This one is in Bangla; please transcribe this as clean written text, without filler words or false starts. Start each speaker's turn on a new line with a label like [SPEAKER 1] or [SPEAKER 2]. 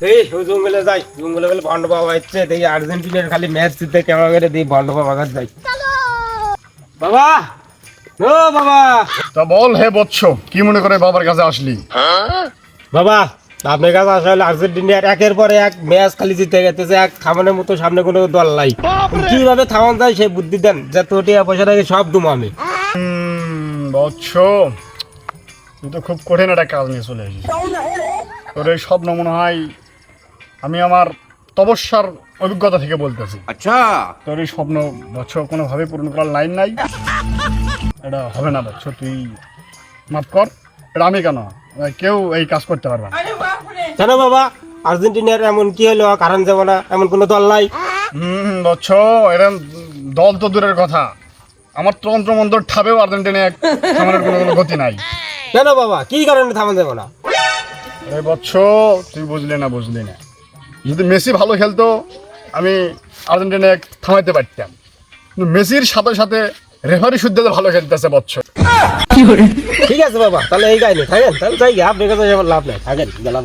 [SPEAKER 1] এই জঙ্গলে যাই, জঙ্গলে গেলে ভন্ড বাবা ইচ্ছে দেখি আর্জেন্টিনার খালি ম্যাচ জিততে কেমন করে দিই ভন্ড বাবা কাছে যাই। বাবা ও বাবা,
[SPEAKER 2] তা বল হে বৎস, কি মনে করে বাবার কাছে আসলি?
[SPEAKER 1] বাবা আপনার কাছে আসলে আর্জেন্টিনার একের পরে এক ম্যাচ খালি জিতে গেছে, এক থামানোর মতো সামনে কোনো দল নাই, কিভাবে থামান যায় সেই বুদ্ধি দেন, যে তোটিয়া পয়সা থাকে সব দুম আমি।
[SPEAKER 2] বৎস, তুই তো খুব কঠিন একটা কাজ নিয়ে চলে এসেছিস। তোর এই স্বপ্ন মনে হয় আমি আমার তপস্যার অভিজ্ঞতা থেকে বলতেছি।
[SPEAKER 3] আচ্ছা,
[SPEAKER 2] তোর এই স্বপ্ন বৎস কোনোভাবে পূরণ করার লাইন নাই, এটা হবে না বৎস, তুই মাফ কর। এটা আমি কেন, কেউ এই কাজ করতে পারবে না।
[SPEAKER 1] কেন বাবা, আর্জেন্টিনার এমন কি হলো কারণ যাব না, এমন কোনো দল নাই?
[SPEAKER 2] বৎস, এরকম দল তো দূরের কথা, আমার তন্ত্রমন্ত্র ঠাবেও আর্জেন্টিনা সামনের কোনো গতি নাই।
[SPEAKER 1] কেন বাবা, কি কারণে থামান যাব না?
[SPEAKER 2] আরে বৎস, তুই বুঝলি না। যদি মেসি ভালো খেলতো আমি আর্জেন্টিনা থামাইতে পারতাম, কিন্তু মেসির সাথে সাথে রেফারি শুদ্ধ ভালো খেলতেছে বৎস।
[SPEAKER 1] ঠিক আছে বাবা, তাহলে এই গাইলে থাকেন, তাহলে যাই, আপনার কাছে লাভ নাই, থাকেন গেলাম।